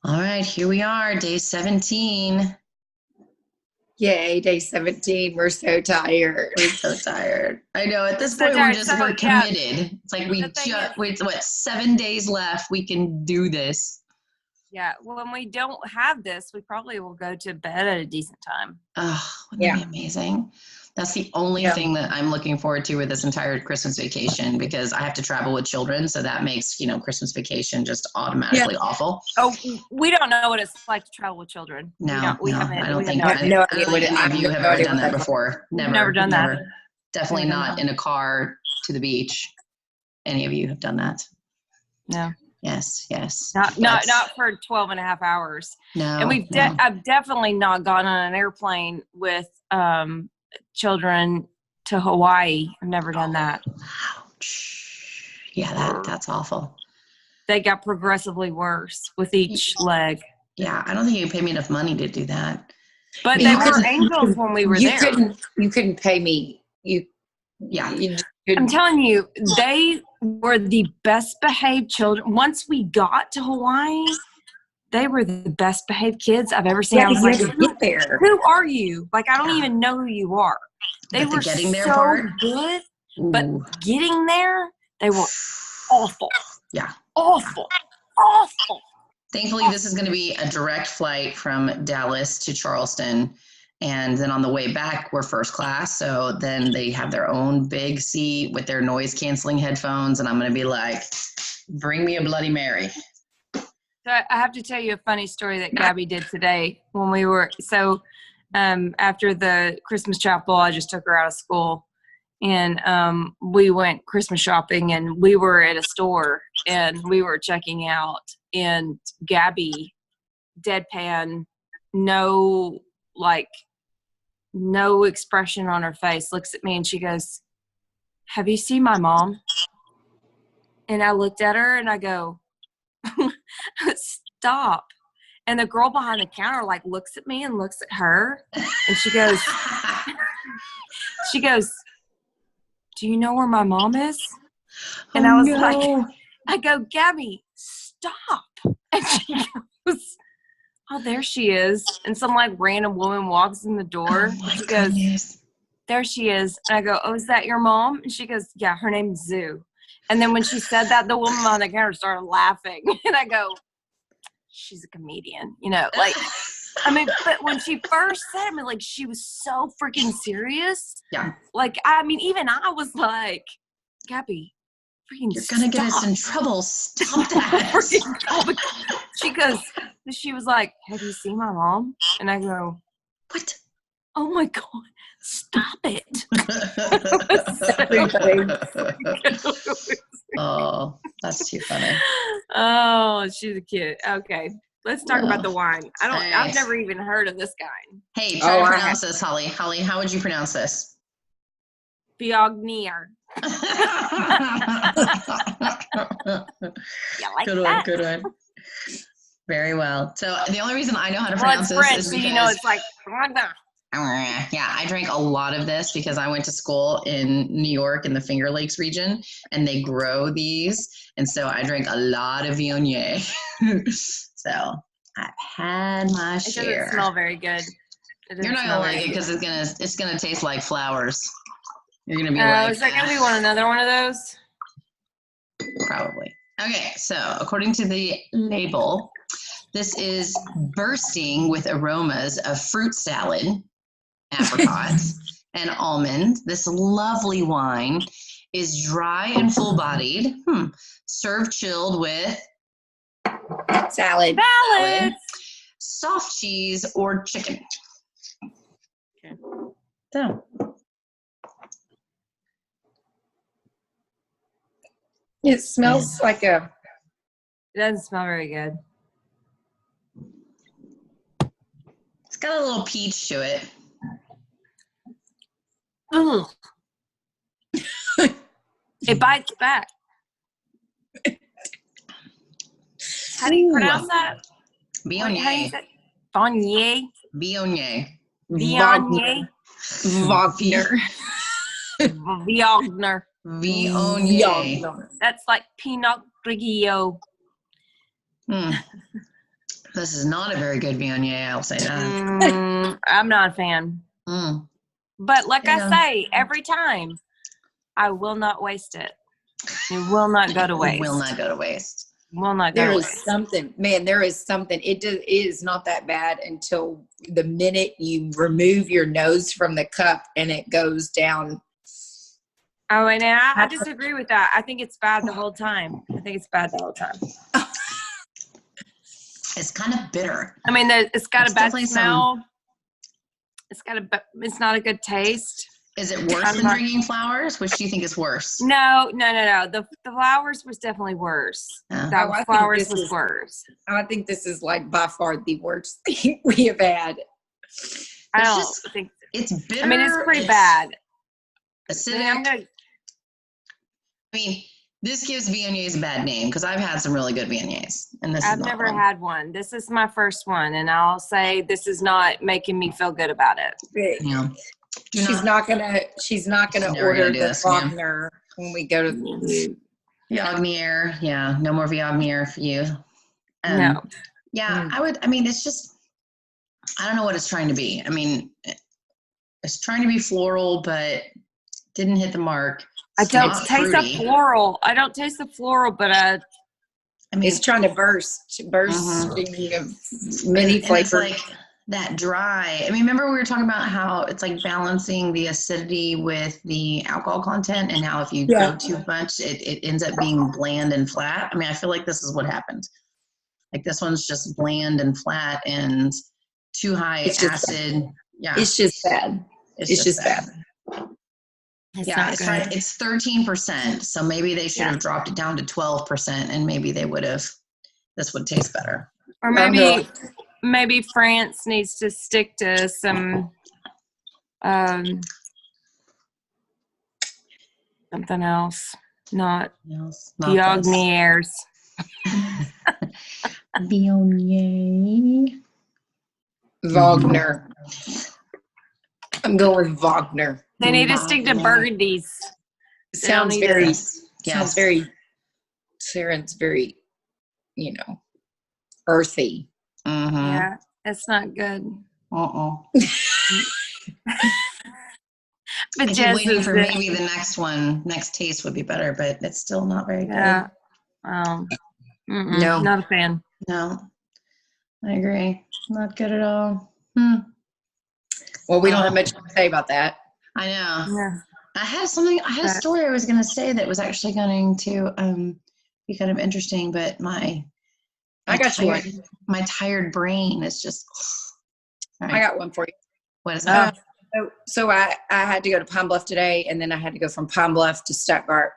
All right, here we are, day 17. Yay, day 17. We're so tired. We're so tired. I know. At this So point, tired. we're committed. It's like The thing is- wait, what? 7 days left. We can do this. Yeah, when we don't have this, we probably will go to bed at a decent time. Oh, wouldn't that be amazing? That's the only thing that I'm looking forward to with this entire Christmas vacation, because I have to travel with children. So that makes, Christmas vacation just automatically awful. Oh, we don't know what it's like to travel with children. No, we haven't. I don't think any of you have ever done that before. Never done that. Definitely not in a car to the beach. Any of you have done that? No. Yes. Not for 12 and a half hours. No. And I've definitely not gone on an airplane with children to Hawaii. I've never done that. Ouch. Yeah, that's awful. They got progressively worse with each leg. Yeah, I don't think you pay me enough money to do that. But they were angels when we were there. You couldn't pay me. I'm telling you, they were the best behaved children. Once we got to Hawaii, they were the best behaved kids I've ever seen. I was like, who are you? Like, I don't even know who you are. They were getting there so part? good, but getting there, they were awful. Yeah. Awful. Thankfully, this is going to be a direct flight from Dallas to Charleston. And then on the way back, we're first class. So then they have their own big seat with their noise canceling headphones. And I'm going to be like, bring me a Bloody Mary. So I have to tell you a funny story that Gabby did today when we were, after the Christmas chapel, I just took her out of school and we went Christmas shopping, and we were at a store and we were checking out, and Gabby, deadpan, no expression on her face, looks at me and she goes, "Have you seen my mom?" And I looked at her and I go, "Stop." And the girl behind the counter looks at me and looks at her, and she goes, "Do you know where my mom is?" And I was like, I go, "Gabby, stop." And she goes, "Oh, there she is." And some random woman walks in the door. She goes, "There she is." And I go, "Oh, is that your mom?" And she goes, "Yeah, her name's Zoo." And then when she said that, the woman on the counter started laughing. And I go, "She's a comedian," but when she first said it, she was so freaking serious. Yeah. Even I was like, "Gabby, freaking you're going to get us in trouble. Stop that." She was like, "Have you seen my mom?" And I go, "What? Oh my God, stop it." Oh, that's too funny. Oh, she's a kid. Okay. Let's talk about the wine. I've never even heard of this guy. Hey, try to pronounce this, Holly. Holly, how would you pronounce this? Biognier. Good one. Very well. So the only reason I know how to pronounce this is because it's like yeah, I drank a lot of this because I went to school in New York in the Finger Lakes region, and they grow these, and so I drank a lot of Viognier. So I've had my share. It doesn't smell very good. You're not gonna like it because it's gonna taste like flowers. You're gonna be is that gonna be another one of those? Probably. Okay, so according to the label, this is bursting with aromas of fruit salad, apricots, and almond. This lovely wine is dry and full-bodied, served chilled with salad, soft cheese, or chicken. Okay. So. It smells like It doesn't smell very good. It's got a little peach to it. Ugh. It bites back. How do you pronounce that? Viognier. Viognier. Viognier. Viognier. Wagner. Viognier. That's like Pinot Grigio. The this is not a very good Viognier, I'll say that. I'm not a fan. Mm. But like Yeah. I say, every time, I will not waste it. It will not go to waste. It will not go to waste. Will not go There to is waste. something, man, there is something. It is not that bad until the minute you remove your nose from the cup and it goes down. Oh, and I disagree with that. I think it's bad the whole time. It's kind of bitter. I mean, it's got It's a bad definitely smell. It's not a good taste. Is it worse than drinking flowers? Which do you think is worse? No. The flowers was definitely worse. Yeah. That I think flowers this was is- worse. I think this is like by far the worst thing we have had. I It's don't just- think. It's bitter. I mean, it's pretty bad. Acidic. This gives Viogniers a bad name because I've had some really good Viogniers, and this I've is not never one. had one. This is my first one, and I'll say this is not making me feel good about it. Yeah. She's not gonna Never order gonna do the this, yeah. Wagner when we go to Viognier. Yeah, no more Viognier for you. No. Yeah, it's just, I don't know what it's trying to be. I mean, it's trying to be floral, but didn't hit the mark. I It's don't not taste fruity. the floral. I don't taste the floral, but I mean, it's trying to bursting of many and it's flavors. like that dry. I mean, remember we were talking about how it's like balancing the acidity with the alcohol content, and how if you go too much, it ends up being bland and flat. I mean, I feel like this is what happened. Like this one's just bland and flat and too high acid. Yeah, It's just bad. It's just bad. it's Yeah, not it's good. right. It's 13%. So maybe they should have dropped it down to 12%, and maybe they would have. This would taste better. Or maybe France needs to stick to some something else, not Viogniers. Viognier. Wagner. I'm going with Wagner. They need to stick to Burgundies. Sounds need very, to- sounds very, Sharon's very, earthy. Mm-hmm. Yeah, it's not good. Uh-uh. But I keep Jess waiting is for maybe the next taste would be better, but it's still not very good. yeah. No. Not a fan. No, I agree. Not good at all. Well, we don't have much to say about that. I know. Yeah. I had a story I was going to say that was actually going to be kind of interesting, but my tired brain is just. All right. I got one for you. What is that? So I had to go to Pine Bluff today, and then I had to go from Pine Bluff to Stuttgart,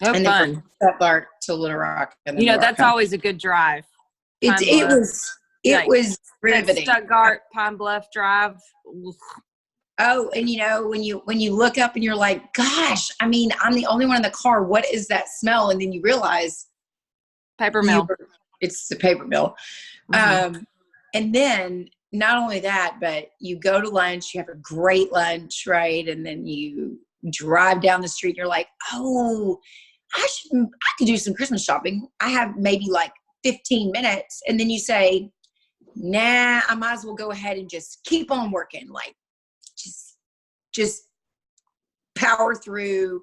No and fun. then from Stuttgart to Little Rock. And then That's always a good drive. Pine it Bluff. was Like, riveting. Stuttgart, Pine Bluff Drive. Oof. Oh, and when you look up and you're like, gosh, I mean, I'm the only one in the car. What is that smell? And then you realize Paper mill. it's the paper mill. Mhm. And then not only that, but you go to lunch, you have a great lunch, right? And then you drive down the street and you're like, oh, I could do some Christmas shopping. I have maybe like 15 minutes. And then you say, nah, I might as well go ahead and just keep on working. Like, just power through.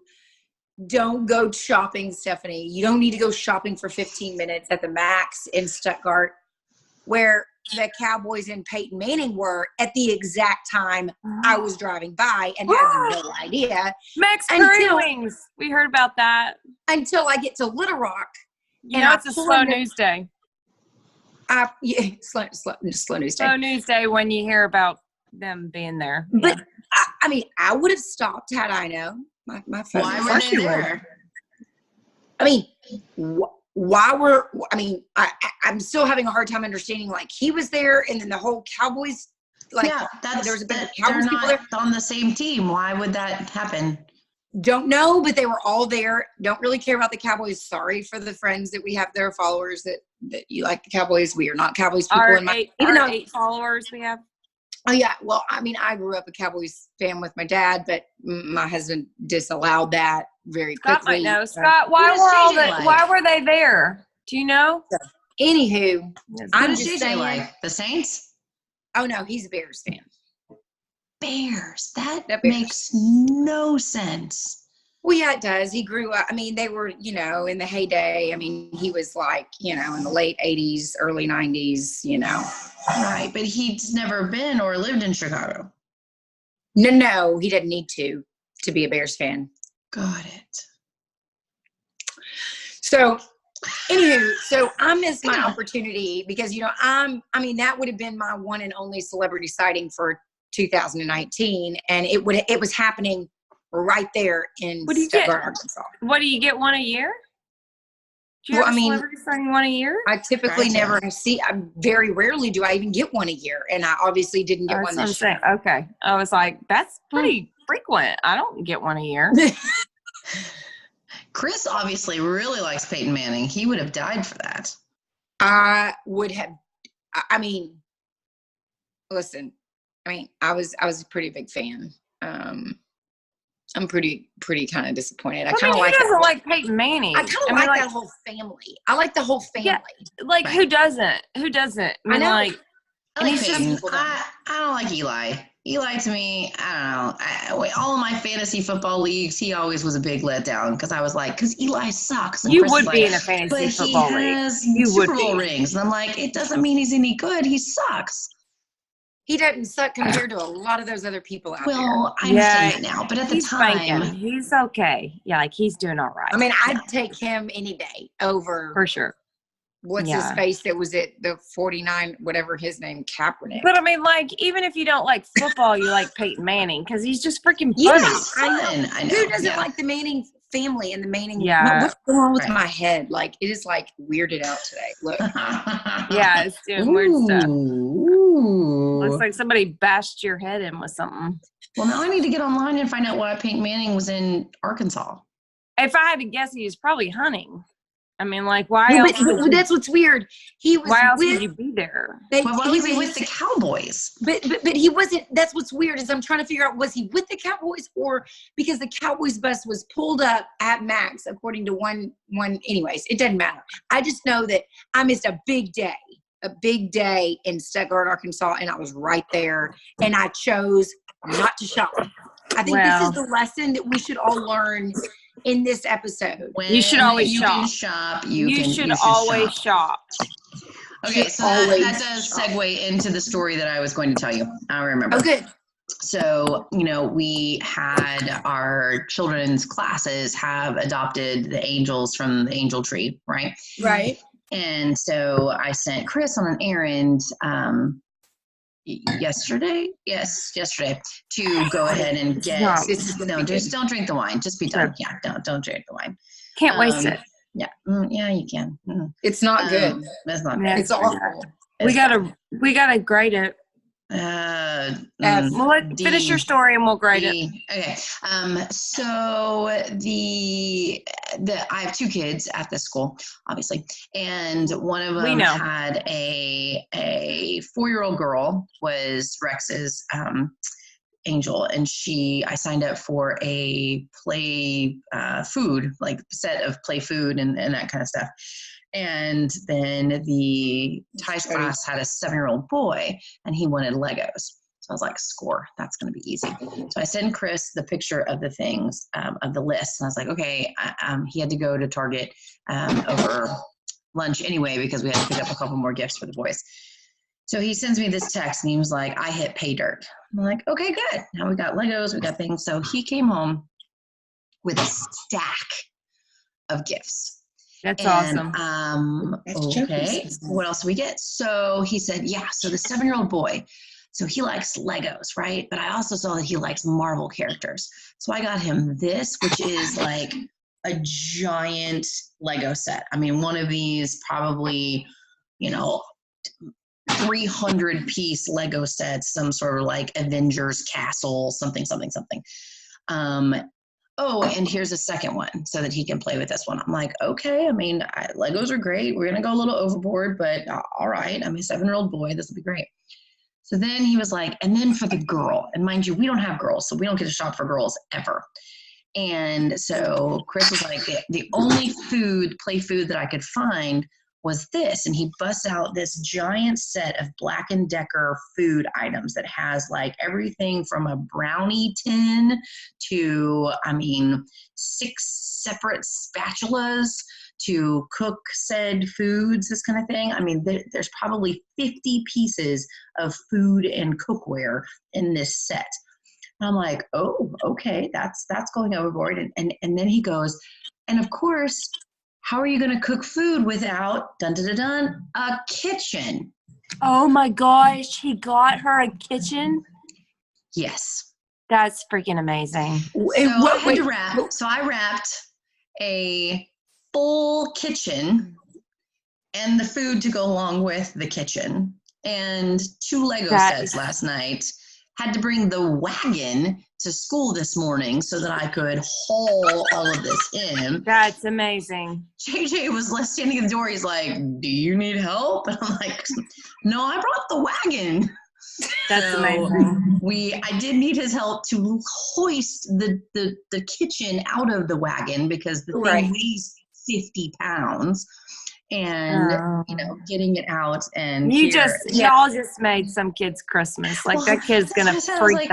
Don't go shopping, Stephanie. You don't need to go shopping for 15 minutes at the max in Stuttgart, where the Cowboys and Peyton Manning were at the exact time I was driving by and had no idea. Max Curry Wings. We heard about that. Until I get to Little Rock. It's a slow news day. Slow news day. Slow news day when you hear about them being there. But I would have stopped had I known. My phone. Why were they there? I mean, I'm still having a hard time understanding. Like, he was there, and then the whole Cowboys. Like, there was a bunch of Cowboys people there on the same team. Why would that happen? Don't know, but they were all there. Don't really care about the Cowboys. Sorry for the friends that we have there, followers that you like the Cowboys. We are not Cowboys people. Even though 8 followers we have. Oh yeah, well, I mean, I grew up a Cowboys fan with my dad, but my husband disallowed that very quickly. Scott might know. Scott, why were they there? Do you know? Anywho, What I'm does just JJ saying. like? The Saints? Oh no, he's a Bears fan. Bears. That The Bears. makes no sense. Well, yeah, it does. He grew up. I mean, they were, in the heyday. I mean, he was like, in the late 80s, early 90s, Right, but he's never been or lived in Chicago. No, he didn't need to be a Bears fan. Got it. So, anywho, I missed my opportunity because, that would have been my one and only celebrity sighting for 2019. And it was happening right there in Stuttgart, Arkansas. What do you get, one a year? Do you have a celebrity sighting one a year? I typically never see. Very rarely do I even get one a year, and I obviously didn't get one this year. Okay, I was like, that's pretty frequent. I don't get one a year. Chris obviously really likes Peyton Manning. He would have died for that. I would have. I mean, listen. I was a pretty big fan. I'm pretty kind of disappointed. I kind of like. Who doesn't like Peyton Manning? I kind of like that whole family. I like the whole family. Yeah, who doesn't? Who doesn't? I know. I like Peyton. People I don't like Eli. Eli to me, I don't know. All of my fantasy football leagues, he always was a big letdown because I was like, because Eli sucks. And you Chris would be in a fantasy football league. He has you Super Bowl rings, and I'm like, it doesn't mean he's any good. He sucks. He doesn't suck compared to a lot of those other people out there. Well, I understand that now, but at the time, spanking. He's okay. Yeah, like he's doing all right. I mean, I'd take him any day over for sure. What's his face that was at the 49, whatever his name, Kaepernick. But I mean, like, even if you don't like football, you like Peyton Manning because he's just freaking funny. Yes, I know. Who doesn't like the Manning family and the Manning? Yeah. What's going on with my head? Like, it is like weirded out today. Look. Yeah, it's doing weird stuff. Looks like somebody bashed your head in with something. Well, now I need to get online and find out why Peyton Manning was in Arkansas. If I had to guess, he was probably hunting. I mean, like, why else? But that's what's weird. Why else would you be there? Why was he with the Cowboys? But he wasn't. That's what's weird is I'm trying to figure out, was he with the Cowboys or because the Cowboys bus was pulled up at Max, according to one. Anyways, it doesn't matter. I just know that I missed a big day in Stuttgart, Arkansas, and I was right there, and I chose not to shop. I think this is the lesson that we should all learn in this episode. You should always shop. You should always shop. Okay, so that does segue into the story that I was going to tell you. I remember. Oh, good. So, we had our children's classes have adopted the angels from the angel tree, right? Right. And so I sent Chris on an errand yesterday to go ahead and get just don't drink the wine, just be done. Don't drink the wine, can't waste it. You can. It's not good. It's not good. It's awful. We gotta grade it. Finish your story and we'll grade it. Okay. So I have two kids at this school, obviously, and one of them had a 4-year-old girl was Rex's angel, and I signed up for a play food, like set of play food and that kind of stuff. And then the Ty's class had a 7-year-old boy, and he wanted Legos. So I was like, score, that's going to be easy. So I sent Chris the picture of the things, of the list. And I was like, okay, he had to go to Target over lunch anyway, because we had to pick up a couple more gifts for the boys. So he sends me this text, and he was like, I hit pay dirt. I'm like, okay, good. Now we got Legos, we got things. So he came home with a stack of gifts. That's awesome. Okay. What else do we get? So he said, so the 7-year-old boy, so he likes Legos, right? But I also saw that he likes Marvel characters. So I got him this, which is like a giant Lego set. I mean, one of these probably, 300-piece Lego sets, some sort of like Avengers castle, something. And here's a second one so that he can play with this one. I'm like, okay, I mean, Legos are great. We're going to go a little overboard, but all right. I'm a 7-year-old boy. This will be great. So then he was like, and then for the girl, and mind you, we don't have girls, so we don't get to shop for girls ever. And so Chris was like, the only play food that I could find was this. And he busts out this giant set of Black & Decker food items that has like everything from a brownie tin to, 6 separate spatulas to cook said foods, this kind of thing. I mean, there's probably 50 pieces of food and cookware in this set. And I'm like, oh, okay, that's going overboard. And then he goes, and of course, how are you going to cook food without a kitchen? Oh my gosh, he got her a kitchen? Yes. That's freaking amazing. So I wrapped a full kitchen and the food to go along with the kitchen and 2 Lego sets last night. Had to bring the wagon to school this morning so that I could haul all of this in. That's amazing. JJ was standing at the door. He's like, do you need help? And I'm like, no, I brought the wagon. That's amazing. I did need his help to hoist the kitchen out of the wagon because the thing weighs 50 pounds. And getting it out, and y'all just made some kid's Christmas. Like that kid's gonna freak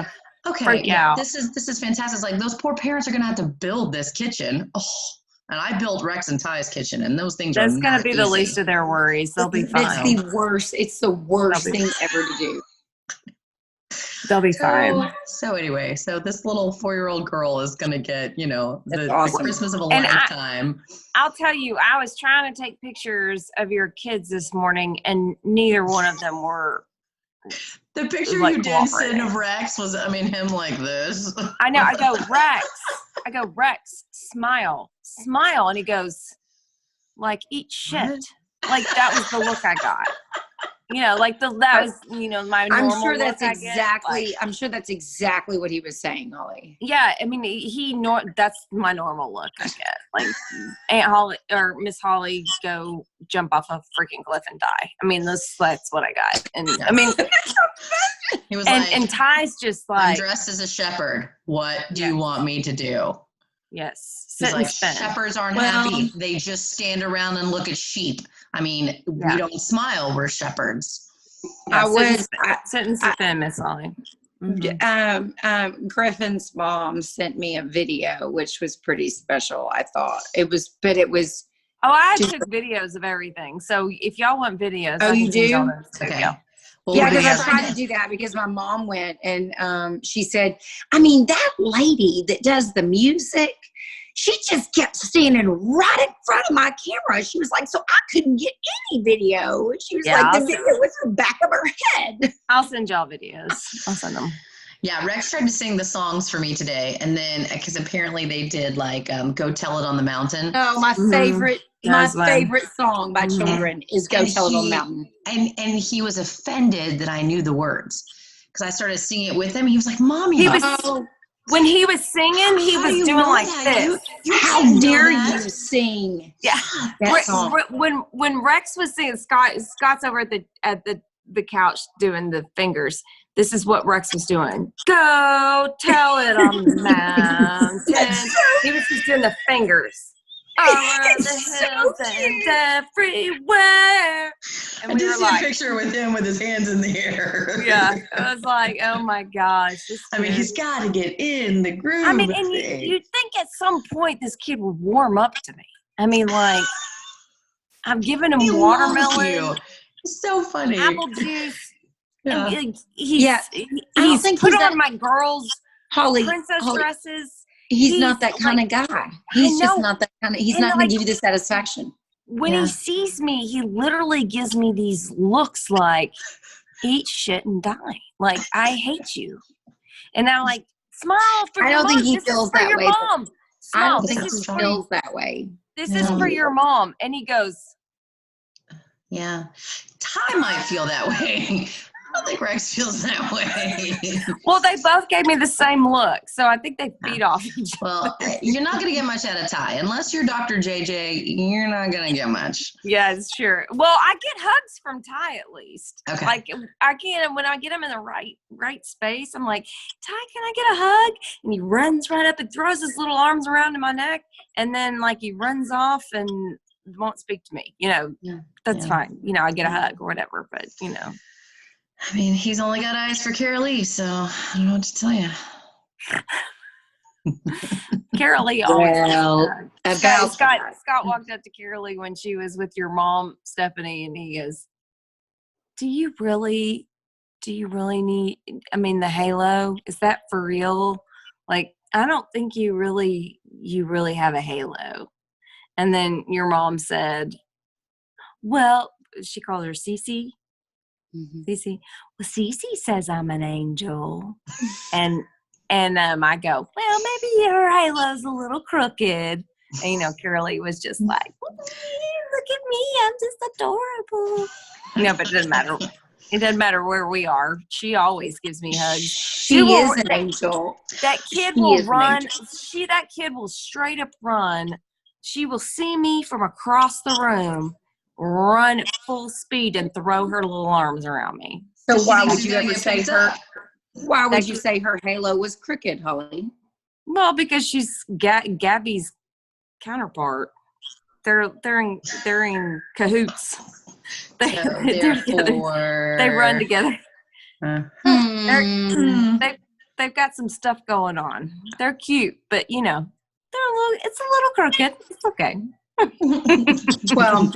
out. This is fantastic. It's like those poor parents are gonna have to build this kitchen. Oh, and I built Rex and Ty's kitchen, and those things that's gonna be the least of their worries. They'll be fine. It's the worst. It's the worst thing ever to do. They'll be fine. So anyway, this little 4-year-old girl is going to get, awesome. the Christmas of a lifetime. I'll tell you, I was trying to take pictures of your kids this morning, and neither one of them were. The picture you did send of Rex was, him like this. I know. I go, Rex, smile. And he goes, like, eat shit. What? Like, that was the look I got. That was, my normal I'm sure that's exactly. I'm sure that's exactly what he was saying, Holly. Yeah, that's my normal look I get. Like Aunt Holly or Miss Holly go jump off a freaking cliff and die. That's what I got. And he was and Ty's just like, I'm dressed as a shepherd. What do you want me to do? Yes. He's like, shepherds aren't happy. They just stand around and look at sheep. We don't smile. We're shepherds. Yeah, sit and sit in, Miss Holly. Mm-hmm. Griffin's mom sent me a video, which was pretty special. I thought it was. Oh, I took videos of everything. So if y'all want videos, you do? Okay. Well, yeah, because I tried to do that because my mom went and she said, that lady that does the music, she just kept standing right in front of my camera. She was like, so I couldn't get any video. She was like, the video was the back of her head. I'll send y'all videos. I'll send them. Yeah, Rex tried to sing the songs for me today. And then, because apparently they did Go Tell It on the Mountain. Oh, my favorite. My favorite song by children is Go Tell It on the Mountain. And he was offended that I knew the words. Because I started singing it with him. He was like, Mommy. When he was singing, he was doing like this. How dare you sing? Yeah. When Rex was singing, Scott's over at the couch doing the fingers. This is what Rex was doing. Go tell it on the mountain. He was just doing the fingers. All over the hills and everywhere. And I did see a picture with him with his hands in the air. Yeah. It was like, oh my gosh. He's got to get in the groove. And you'd think at some point this kid would warm up to me. I'm giving him watermelon. It's so funny. Apple juice. Yeah. He's put on my girls' princess dresses. He's not that kind of guy. He's just not that kind of. He's not going to give you the satisfaction. When he sees me, he literally gives me these looks like, eat shit and die. Like, I hate you. And I'm like, smile for your mom. I don't think he feels that way. I don't think he feels that way. This is for your mom. And he goes, yeah. Ty might feel that way. I don't think Rex feels that way. Well, they both gave me the same look, so I think they feed off each other. Well, you're not going to get much out of Ty. Unless you're Dr. JJ, you're not going to get much. Yeah, it's true. Well, I get hugs from Ty at least. Okay. Like, I can, when I get him in the right space, I'm like, Ty, can I get a hug? And he runs right up and throws his little arms around my neck, and then, he runs off and won't speak to me. You know, Yeah. that's Yeah. fine. You know, I get a hug or whatever, but you know. I mean, he's only got eyes for Carol Lee, so I don't know what to tell you. Carol Lee always. Well, Scott walked up to Carol Lee when she was with your mom, Stephanie, and he goes, do you really need, I mean, the halo, is that for real? Like, I don't think you really have a halo. And then your mom said, well, she called her Cece. Mm-hmm. Cece. Well, Cece says I'm an angel. and I go, well, maybe your halo's a little crooked. And, you know, Carol Lee was just like, look at me, I'm just adorable. No, but it doesn't matter. It doesn't matter where we are. She always gives me hugs. She is an angel. That kid will run. That kid will straight up run. She will see me from across the room, run at full speed and throw her little arms around me. So why would you ever say her? Why would you say her halo was crooked, Holly? Well, because she's Gabby's counterpart. They're in cahoots. They run together. They've got some stuff going on. They're cute, but you know, it's a little crooked. It's okay. Well,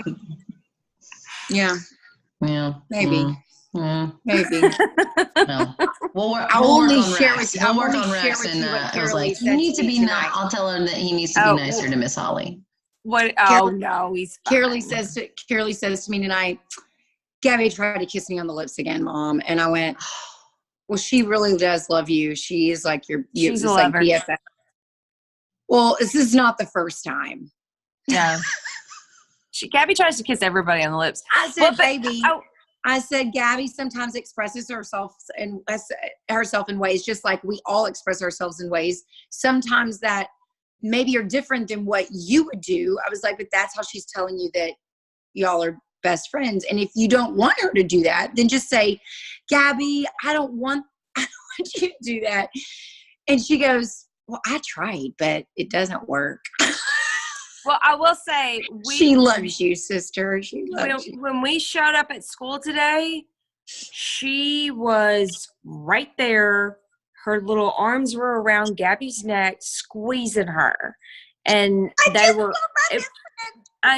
yeah, maybe. Maybe. No. We'll work on Rex, and I was like, you need to be nice. I'll tell him that he needs to be nicer to Miss Holly. What? Oh no, he's fine. Carolee says to me tonight, Gabby tried to kiss me on the lips again, Mom, and I went, well, she really does love you. She is like she's like BFF. Well, this is not the first time. No. Gabby tries to kiss everybody on the lips. I said, baby. I said, Gabby sometimes expresses herself in ways, just like we all express ourselves in ways. Sometimes that maybe are different than what you would do. I was like, but that's how she's telling you that y'all are best friends. And if you don't want her to do that, then just say, Gabby, I don't want you to do that. And she goes, well, I tried, but it doesn't work. Well, I will say, she loves you, sister. She loves you. When we showed up at school today, she was right there. Her little arms were around Gabby's neck, squeezing her. And I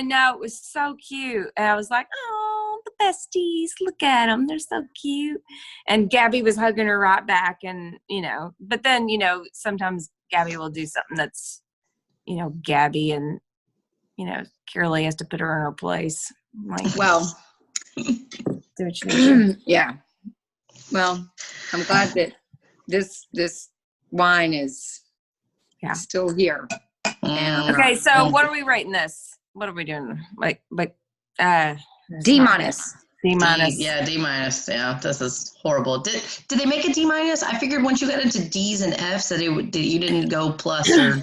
know, it was so cute. And I was like, oh, the besties, look at them. They're so cute. And Gabby was hugging her right back. And, you know, but then, you know, sometimes Gabby will do something that's, you know, Gabby, and, you know, Carol Lee has to put her in her place. Like, well, do what you need. Yeah. Well, I'm glad that this wine is still here. Okay, so what are we rating this? What are we doing? Like D minus. D minus. Yeah, D minus. Yeah, this is horrible. Did they make a D minus? I figured once you got into D's and F's that you didn't go plus or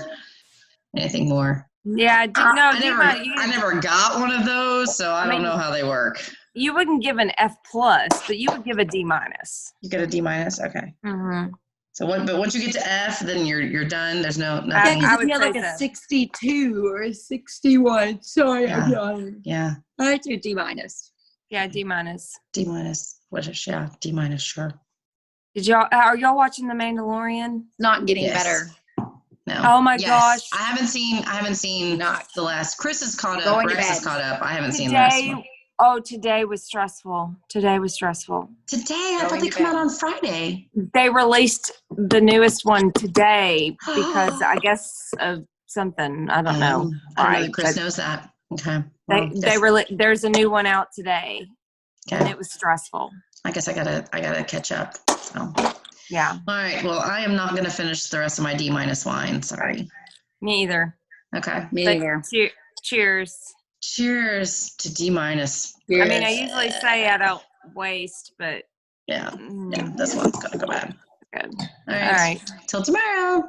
anything more. Yeah, I never got one of those, so I don't know how they work. You wouldn't give an F plus, but you would give a D minus. You get a D minus, okay. Mm-hmm. So but once you get to F, then you're done. There's nothing. I would like a 62 or a 61. Sorry, yeah. I do D minus. Yeah, D minus. D minus. D minus, sure. Are y'all watching The Mandalorian? Not getting better. No. Oh my gosh. I haven't seen the last. Chris is caught up. Rex is caught up. I haven't seen the last one. Oh, today was stressful. Today? I thought they come out on Friday. They released the newest one today because I guess of something. I don't know. I know that Chris knows that. Okay. Well, there's a new one out today. Okay. And it was stressful. I guess I gotta catch up. So. Yeah. All right. Well, I am not gonna finish the rest of my D minus wine. Sorry. Me either. Okay. Me either. Cheers. Cheers to D minus. I mean, I usually say I don't waste, but yeah, this one's gonna go bad. Good. All right. Till tomorrow.